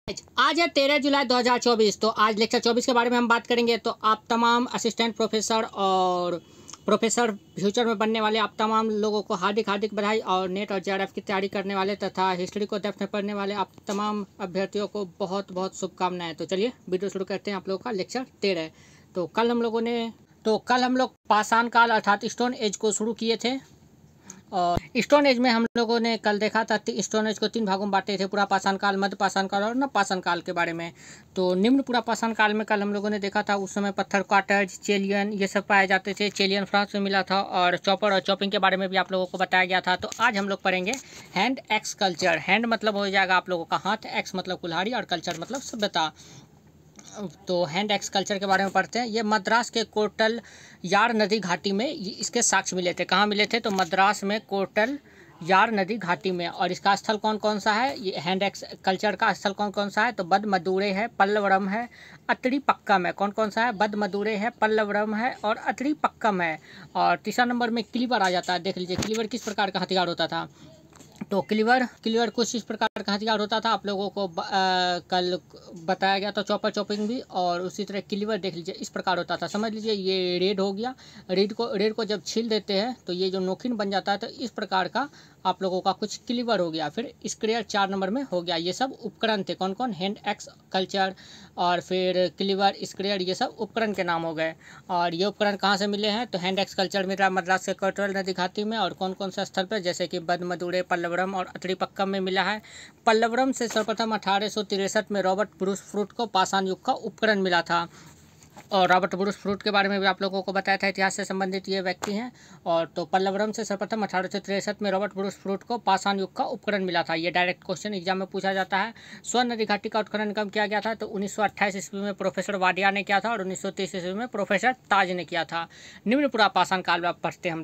आज है 13 जुलाई 2024। तो आज लेक्चर 24 के बारे में हम बात करेंगे। तो आप तमाम असिस्टेंट प्रोफेसर और प्रोफेसर फ्यूचर में बनने वाले आप तमाम लोगों को हार्दिक हार्दिक बधाई। और नेट और जेआरएफ की तैयारी करने वाले तथा हिस्ट्री को डेप्थ में पढ़ने वाले आप तमाम अभ्यर्थियों को बहुत बहुत शुभकामनाएं। तो चलिए वीडियो शुरू करते हैं आप लोगों का लेक्चर 13। तो कल हम लोग पाषाण काल अर्थात स्टोन एज को शुरू किए थे। और स्टोन एज में हम लोगों ने कल देखा था स्टोन एज को 3 भागों में बांटे थे, पूरा पाषाण काल, मध्य पाषाण काल और नवपाषाण काल के बारे में। तो निम्न पूरा पाषाण काल में कल हम लोगों ने देखा था उस समय पत्थर क्वार्टर्स, चेलियन ये सब पाए जाते थे। चेलियन फ्रांस में मिला था और चॉपर और चॉपिंग के बारे में भी आप लोगों को बताया गया था। तो आज हम लोग पढ़ेंगे हैंड एक्स कल्चर। हैंड मतलब हो जाएगा आप लोगों का हाथ, एक्स मतलब कुल्हाड़ी और कल्चर मतलब सभ्यता। तो हैंड एक्स कल्चर के बारे में पढ़ते हैं। ये मद्रास के कोटल यार नदी घाटी में इसके साक्ष्य मिले थे। कहाँ मिले थे? तो मद्रास में कोटल यार नदी घाटी में। और इसका स्थल कौन कौन सा है? ये हैंड एक्स कल्चर का स्थल कौन कौन सा है? तो बदमदुरै है, पल्लवरम है, अत्रिपक्कम है। कौन कौन सा है? बदमदुरै है, पल्लवरम है और अत्रिपक्कम है। और तीसरा नंबर में क्लीवर आ जाता है। देख लीजिए क्लीवर किस प्रकार का हथियार होता था। तो क्लीवर कुछ इस प्रकार का हथियार होता था। आप लोगों को कल बताया गया था चॉपर चॉपिंग भी। और उसी तरह क्लीवर देख लीजिए इस प्रकार होता था। समझ लीजिए ये रेड हो गया। रेड को जब छील देते हैं तो ये जो नोखिन बन जाता है। तो इस प्रकार का आप लोगों का कुछ क्लीवर हो गया। फिर स्क्रेयर 4 नंबर में हो गया। ये सब उपकरण थे। कौन कौन? हैंड एक्स कल्चर और फिर क्लीवर, स्क्रेयर, ये सब उपकरण के नाम हो गए। और ये उपकरण कहाँ से मिले हैं? तो हैंड एक्स कल्चर मिला मद्रास के कोटल नदी घाटी में। और कौन कौन सा स्थल पर? जैसे कि बदमदुरै, पल्लवरम और अत्रिपक्कम में मिला है। पल्लवरम से सर्वप्रथम 1863 में रॉबर्ट ब्रूस फ्रूट को पाषाण युग का उपकरण मिला था। और रॉबर्ट ब्रूस फ्रूट के बारे में भी आप लोगों को बताया था, इतिहास से संबंधित ये व्यक्ति हैं। और तो पल्लवरम से सर्वप्रथम 1863 में रॉबर्ट ब्रूस फ्रूट को पाषाण युग का उपकरण मिला था। ये डायरेक्ट क्वेश्चन एग्जाम में पूछा जाता है। स्वर्ण नदी घाटी का उत्खनन कब किया गया था? तो 1928 ईस्वी में प्रोफेसर वाडिया ने किया था और 1930 ईस्वी में प्रोफेसर ताज ने किया था। निम्न पूरा पाषाण काल में आप पढ़ते हैं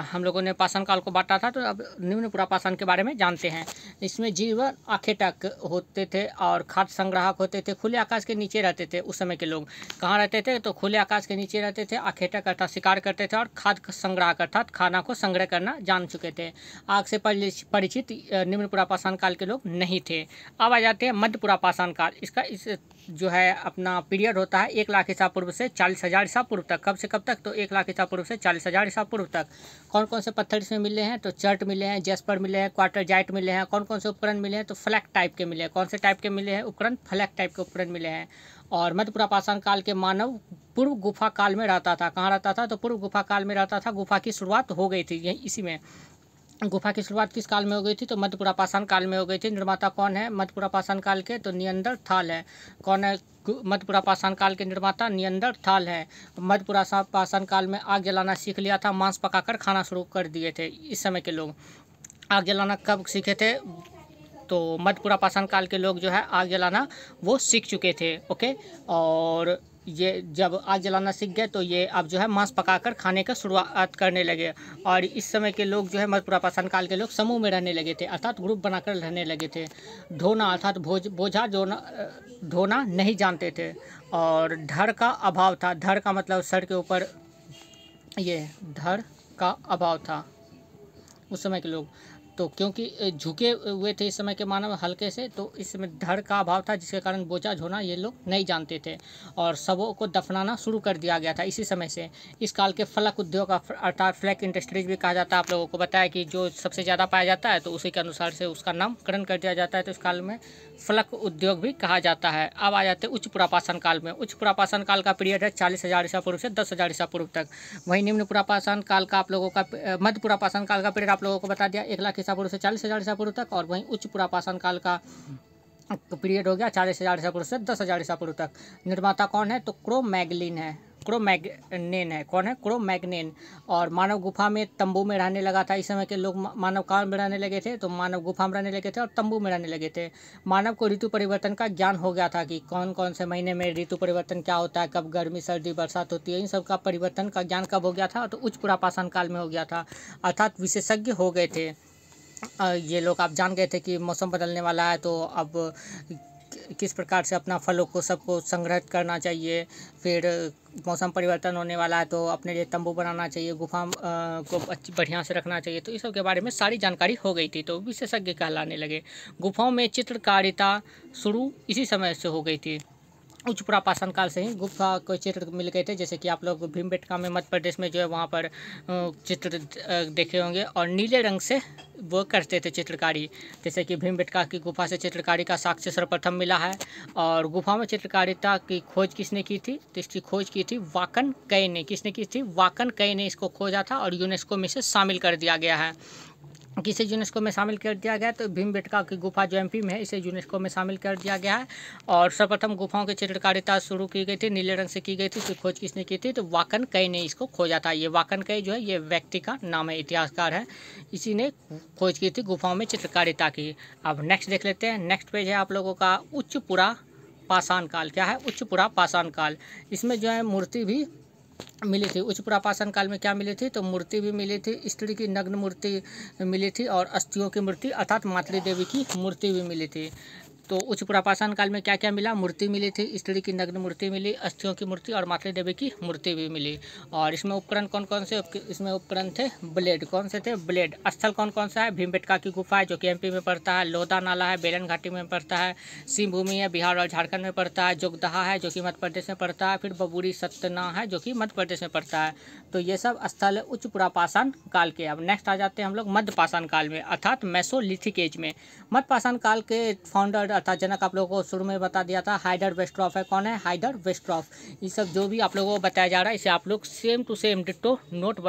हम लोगों ने पाषाण काल को बांटा था। तो अब निम्न पूरा पाषाण के बारे में जानते हैं। इसमें जीवन आखेटक होते थे और खाद्य संग्राहक होते थे। खुले आकाश के नीचे रहते थे उस समय के लोग। कहाँ रहते थे? तो खुले आकाश के नीचे रहते थे। आखेटक अर्थात शिकार करते थे और खाद्य संग्राहक अर्थात खाना को संग्रह करना जान चुके थे। आग से परिचित निम्न पूरा पाषाण काल के लोग नहीं थे। अब आ जाते हैं मध्य पूरा पाषाण काल। इसका जो है अपना पीरियड होता है 1 लाख ईसा पूर्व से 40,000 ईसा पूर्व तक। कब से कब तक? तो 1 लाख ईसा पूर्व से 40,000 ईसा पूर्व तक। कौन कौन से पत्थर इसमें मिले हैं? तो चर्ट मिले हैं, जेस्पर मिले हैं, क्वार्टरजाइट मिले हैं। कौन कौन से उपकरण मिले हैं? तो फ्लैक टाइप के मिले हैं। कौन से टाइप के मिले हैं उपकरण? फ्लैक टाइप के उपकरण मिले हैं। और मध्य पूरा पाषाण काल के मानव पूर्व गुफा काल में रहता था। कहाँ रहता था? तो पूर्व गुफा काल में रहता था। गुफा की शुरुआत हो गई थी यही इसी में। गुफा की शुरुआत किस काल में हो गई थी? तो मध्य पूरा पाषाण काल में हो गई थी। निर्माता कौन है मध्य पूरा पाषाण काल के? तो नियंदरथाल है। कौन है मध्य पूरा पाषाण काल के निर्माता? नियंदरथाल है। मध्य पूरा पाषाण काल में आग जलाना सीख लिया था। मांस पकाकर खाना शुरू कर दिए थे इस समय के लोग। आग जलाना कब सीखे थे? तो मध्य पूरा पाषाण काल के लोग जो है आग जलाना वो सीख चुके थे। ओके। और ये जब आग जलाना सीख गए तो ये अब जो है मांस पकाकर खाने का शुरुआत करने लगे। और इस समय के लोग जो है मध्य पूरा पाषाण काल के लोग समूह में रहने लगे थे अर्थात ग्रुप बनाकर रहने लगे थे। ढोना अर्थात बोझा ढोना नहीं जानते थे। और धड़ का अभाव था। धड़ का मतलब सर के ऊपर, ये धड़ का अभाव था उस समय के लोग। तो क्योंकि झुके हुए थे इस समय के मानव हल्के से, तो इसमें धड़ का अभाव था जिसके कारण बोझा ढोना ये लोग नहीं जानते थे। और शवों को दफनाना शुरू कर दिया गया था इसी समय से। इस काल के फलक उद्योग अर्थात फ्लैग इंडस्ट्रीज भी कहा जाता है। आप लोगों को बताया कि जो सबसे ज़्यादा पाया जाता है तो उसी के अनुसार से उसका नामकरण कर दिया जाता है। तो इस काल में फलक उद्योग भी कहा जाता है। अब आ जाते हैं उच्च पूरा पाषाण काल में। उच्च पूरा पाषाण काल का पीरियड है 40,000 ईसा पूर्व से 10,000 ईसा पूर्व तक। वहीं निम्न पूरा पाषाण काल का आप लोगों का मध्य पूरा पाषाण काल का पीरियड आप लोगों को बता दिया 1 लाख ईसा पूर्व से 40,000 ईसा पूर्व तक। और वहीं उच्च पूरा पाषाण काल का पीरियड हो गया 40,000 ईसा पूर्व से 10,000 ईसा पूर्व तक। निर्माता कौन है? तो क्रो-मैग्नेन है। कौन है? क्रो-मैग्नेन। और मानव गुफा में तंबू में रहने लगा था इस समय के लोग। मानव काल में रहने लगे थे तो मानव गुफा में रहने लगे थे और तंबू में रहने लगे थे। मानव को ऋतु परिवर्तन का ज्ञान हो गया था कि कौन कौन से महीने में ऋतु परिवर्तन क्या होता है, कब गर्मी सर्दी बरसात होती है, इन सब का परिवर्तन का ज्ञान कब हो गया था? तो उच्च पूरा पाषाण काल में हो गया था अर्थात विशेषज्ञ हो गए थे ये लोग। आप जान गए थे कि मौसम बदलने वाला है तो अब किस प्रकार से अपना फलों को सबको संग्रहित करना चाहिए। फिर मौसम परिवर्तन होने वाला है तो अपने लिए तंबू बनाना चाहिए, गुफा को अच्छी बढ़िया से रखना चाहिए। तो इस सब के बारे में सारी जानकारी हो गई थी, तो विशेषज्ञ कहलाने लगे। गुफाओं में चित्रकारिता शुरू इसी समय से हो गई थी। उच्च पुरापाषाण काल से ही गुफा को चित्र मिल गए थे। जैसे कि आप लोग भीमबेटका में मध्य प्रदेश में जो है वहाँ पर चित्र देखे होंगे, और नीले रंग से वो करते थे चित्रकारी। जैसे कि भीमबेटका की गुफा से चित्रकारी का साक्ष्य सर्वप्रथम मिला है। और गुफा में चित्रकारिता की खोज किसने की थी? तो इसकी खोज की थी वाकन कई ने। किसने की थी? वाकन कई ने इसको खोजा था और यूनेस्को में इसे शामिल कर दिया गया है। किसे यूनेस्को में शामिल कर दिया गया? तो भीमबेटका की गुफा जो एमपी में है, इसे यूनेस्को में शामिल कर दिया गया है। और सर्वप्रथम गुफाओं की चित्रकारिता शुरू की गई थी, नीले रंग से की गई थी। इसकी खोज किसने की थी? तो वाकन कई ने इसको खोजा था। ये वाकन कई जो है ये व्यक्ति का नाम है, इतिहासकार है। इसी ने खोज की थी गुफाओं में चित्रकारिता की। अब नेक्स्ट देख लेते हैं। नेक्स्ट पेज है आप लोगों का उच्च पुरापाषाण काल। क्या है? उच्च पुरापाषाण काल। इसमें जो है मूर्ति भी मिली थी। उच्च पुरापाषाण काल में क्या मिली थी? तो मूर्ति भी मिली थी, स्त्री की नग्न मूर्ति मिली थी और अस्थियों की मूर्ति अर्थात मातृ देवी की मूर्ति भी मिली थी। तो उच्च पुरापाषाण काल में क्या क्या मिला? मूर्ति मिली थी, स्त्री की नग्न मूर्ति मिली, अस्थियों की मूर्ति और मातृ देवी की मूर्ति भी मिली। और इसमें उपकरण कौन कौन से? इसमें उपकरण थे ब्लेड। कौन से थे? ब्लेड। स्थल कौन कौन सा है? भीमबेटका की गुफा है जो कि एमपी में पड़ता है, लोधा नाला है बेलन घाटी में पड़ता है, सिंह भूमि है बिहार और झारखंड में पड़ता है, जोगदहा है जो कि मध्य प्रदेश में पड़ता है, फिर बबूरी सतना है जो कि मध्य प्रदेश में पड़ता है। तो ये सब स्थल है उच्च पुरापाषाण काल के। अब नेक्स्ट आ जाते हैं हम लोग मध्य पाषाण काल में, अर्थात मेसोलिथिक एज में। मध्य पाषाण काल के फाउंडर अर्थात जनक आप लोगों को शुरू में बता दिया था, हाइडर वेस्ट्रॉफ है। कौन है? हाइडर वेस्ट्रॉफ। ये सब जो भी आप लोगों को बताया जा रहा है इसे आप लोग same to same ditto note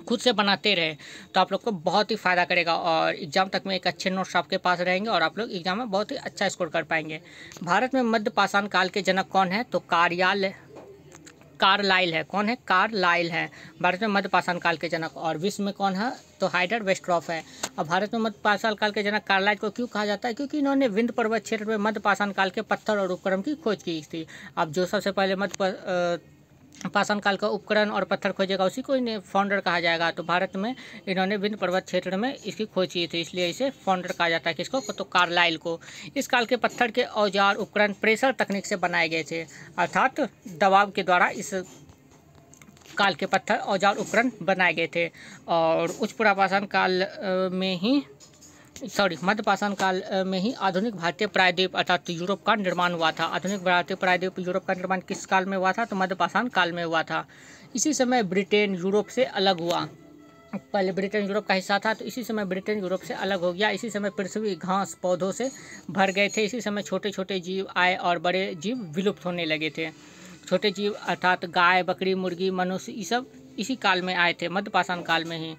खुद से बनाते रहे तो आप लोग को बहुत ही फ़ायदा करेगा। और एग्जाम तक में एक अच्छे नोट्स आपके पास रहेंगे और आप लोग एग्जाम में बहुत ही अच्छा स्कोर कर पाएंगे। भारत में मध्य पाषाण काल के जनक कौन है? तो कार्लाइल है। कौन है? कार्लाइल है भारत में मध्य पाषाण काल के जनक। और विश्व में कौन है? तो हाइडर वेस्ट्रॉफ है। अब भारत में मध्य पाषाण काल के जनक कार्लाइल को क्यों कहा जाता है? क्योंकि इन्होंने विंध्य पर्वत क्षेत्र में मध्य पाषाण काल के पत्थर और उपकरण की खोज की थी। अब जो सबसे पहले मध्य पाषाण काल का उपकरण और पत्थर खोजेगा उसी को इन्हें फाउंडर कहा जाएगा। तो भारत में इन्होंने विंध्य पर्वत क्षेत्र में इसकी खोज की थी, इसलिए इसे फाउंडर कहा जाता है। किसको? तो कार्लाइल को। इस काल के पत्थर के औजार उपकरण प्रेशर तकनीक से बनाए गए थे, अर्थात दबाव के द्वारा इस काल के पत्थर औजार उपकरण बनाए गए थे। और उच्च पुरापाषाण काल में ही मध्य पाषाण काल में ही आधुनिक भारतीय प्रायद्वीप अर्थात यूरोप का निर्माण हुआ था। आधुनिक भारतीय प्रायद्वीप यूरोप का निर्माण किस काल में हुआ था? तो मध्य पाषाण काल में हुआ था। इसी समय ब्रिटेन यूरोप से अलग हुआ। पहले ब्रिटेन यूरोप का हिस्सा था, तो इसी समय ब्रिटेन यूरोप से अलग हो गया। इसी समय पृथ्वी घास पौधों से भर गए थे। इसी समय छोटे छोटे जीव आए और बड़े जीव विलुप्त होने लगे थे। छोटे जीव अर्थात गाय बकरी मुर्गी मनुष्य ये सब इसी काल में आए थे, मध्य पाषाण काल में ही।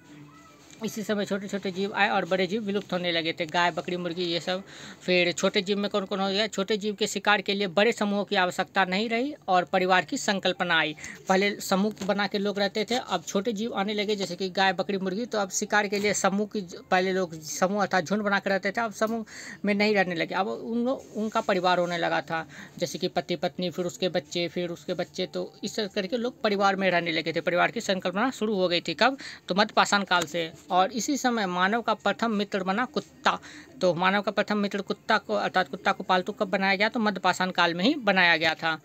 इसी समय छोटे छोटे जीव आए और बड़े जीव विलुप्त होने लगे थे, गाय बकरी मुर्गी ये सब। फिर छोटे जीव में कौन कौन हो गया? छोटे जीव के शिकार के लिए बड़े समूहों की आवश्यकता नहीं रही और परिवार की संकल्पना आई। पहले समूह बना के लोग रहते थे, अब छोटे जीव आने लगे जैसे कि गाय बकरी मुर्गी, तो अब शिकार के लिए समूह की पहले लोग समूह अर्थात झुंड बना कर रहते थे, अब समूह में नहीं रहने लगे। अब उनका परिवार होने लगा था, जैसे कि पति पत्नी फिर उसके बच्चे, तो इस तरह करके लोग परिवार में रहने लगे थे। परिवार की संकल्पना शुरू हो गई थी। कब? तो मध्य पाषाण काल से। और इसी समय मानव का प्रथम मित्र बना कुत्ता। तो मानव का प्रथम मित्र कुत्ता को अर्थात कुत्ता को पालतू कब बनाया गया? तो मध्य पाषाण काल में ही बनाया गया था।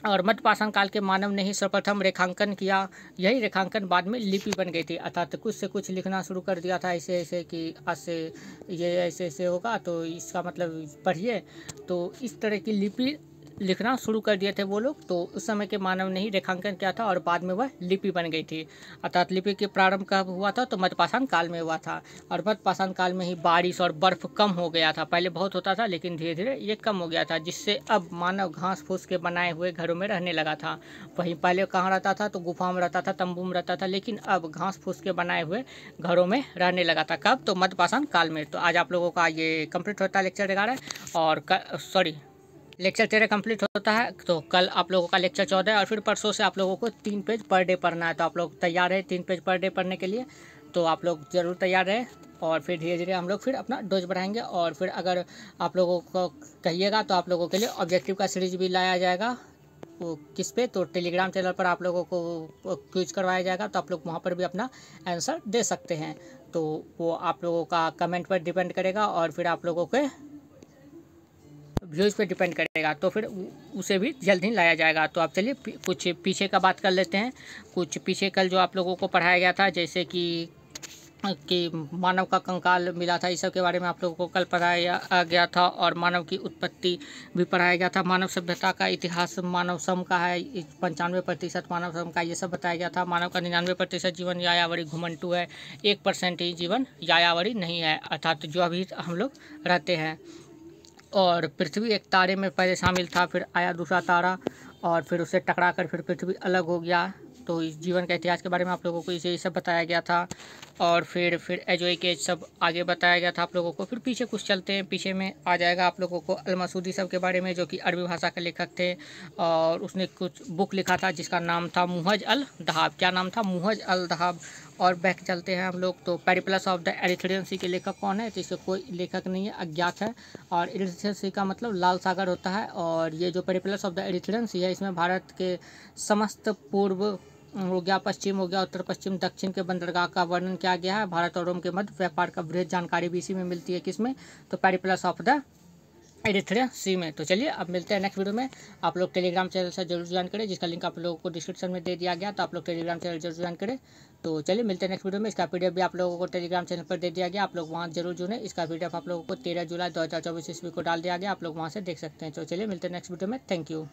और मध्य पाषाण काल के मानव ने ही सर्वप्रथम रेखांकन किया। यही रेखांकन बाद में लिपि बन गई थी, अर्थात कुछ से कुछ लिखना शुरू कर दिया था, ऐसे ऐसे कि आज से ये ऐसे ऐसे होगा तो इसका मतलब पढ़िए। तो इस तरह की लिपि लिखना शुरू कर दिए थे वो लोग। तो उस समय के मानव ने ही रेखांकन किया था और बाद में वह लिपि बन गई थी। अर्थात लिपि के प्रारंभ कब हुआ था? तो मध्य पाषाण काल में हुआ था। और मध्य पाषाण काल में ही बारिश और बर्फ कम हो गया था। पहले बहुत होता था लेकिन धीरे धीरे ये कम हो गया था, जिससे अब मानव घास फूस के बनाए हुए घरों में रहने लगा था। वहीं पहले कहाँ रहता था? तो गुफा में रहता था, तंबू में रहता था, लेकिन अब घास फूस के बनाए हुए घरों में रहने लगा था। कब? तो मध्य पाषाण काल में। तो आज आप लोगों का ये कंप्लीट होता है लेक्चर 11 और लेक्चर 13 कंप्लीट होता है। तो कल आप लोगों का लेक्चर 14 है और फिर परसों से आप लोगों को 3 पेज पर डे पढ़ना है। तो आप लोग तैयार है 3 पेज पर डे पढ़ने के लिए? तो आप लोग ज़रूर तैयार रहे और फिर धीरे धीरे हम लोग फिर अपना डोज बढ़ाएंगे। और फिर अगर आप लोगों को कहिएगा तो आप लोगों के लिए ऑब्जेक्टिव का सीरीज भी लाया जाएगा। वो किस पे? तो टेलीग्राम चैनल पर आप लोगों को क्विज करवाया जाएगा, तो आप लोग वहाँ पर भी अपना आंसर दे सकते हैं। तो वो आप लोगों का कमेंट पर डिपेंड करेगा और फिर आप लोगों के व्यूज़ पे डिपेंड करेगा, तो फिर उसे भी जल्द ही लाया जाएगा। तो आप चलिए कुछ पीछे का बात कर लेते हैं। कुछ पीछे कल जो आप लोगों को पढ़ाया गया था, जैसे कि मानव का कंकाल मिला था, इस सब के बारे में आप लोगों को कल पढ़ाया गया था। और मानव की उत्पत्ति भी पढ़ाया गया था। मानव सभ्यता का इतिहास मानव सम का है, 95% मानव सम का, ये सब बताया गया था। मानव का 99% जीवन यायावरी घुमंटू है, 1% ही जीवन यायावरी नहीं है, अर्थात जो अभी हम लोग रहते हैं। और पृथ्वी एक तारे में पहले शामिल था, फिर आया दूसरा तारा और फिर उससे टकरा कर फिर पृथ्वी अलग हो गया। तो इस जीवन के इतिहास के बारे में आप लोगों को इसे सब बताया गया था। और फिर एजोइक एज सब आगे बताया गया था आप लोगों को। फिर पीछे कुछ चलते हैं, पीछे में आ जाएगा आप लोगों को अल-मसूदी सब के बारे में, जो कि अरबी भाषा के लेखक थे और उसने कुछ बुक लिखा था जिसका नाम था मुहज अल दहाब। क्या नाम था? मुहज अल दहाब। और बैक चलते हैं हम लोग, तो पेरिप्लस ऑफ द एरिथ्रियन सी के लेखक कौन है? तो इसका कोई लेखक नहीं है, अज्ञात है। और एरिथ्रियन सी का मतलब लाल सागर होता है। और ये जो पेरिप्लस ऑफ द एरिथ्रियन सी है, इसमें भारत के समस्त पूर्व हो गया, पश्चिम हो गया, उत्तर पश्चिम दक्षिण के बंदरगाह का वर्णन किया गया है। भारत और रोम के मध्य व्यापार का वृहद जानकारी भी इसी में मिलती है। किसमें? तो पेरिप्लस ऑफ द एरिथ्रिया सी में। तो चलिए अब मिलते हैं नेक्स्ट वीडियो में। आप लोग टेलीग्राम चैनल से जरूर ज्वाइन करें, जिसका लिंक आप लोगों को डिस्क्रिप्शन में दे दिया गया, तो आप लोग टेलीग्राम चैनल जरूर ज्वाइन करें। तो चलिए मिलते हैं नेक्स्ट वीडियो में। इसका पीडीएफ भी आप लोगों को टेलीग्राम चैनल पर दे दिया गया, आप लोग वहाँ जरूर जुड़ें। इसका पीडीएफ आप लोगों को 13 जुलाई 2024 ईस्वी को डाल दिया गया, आप लोग वहाँ से देख सकते हैं। तो चलिए मिलते हैं नेक्स्ट वीडियो में। Thank you.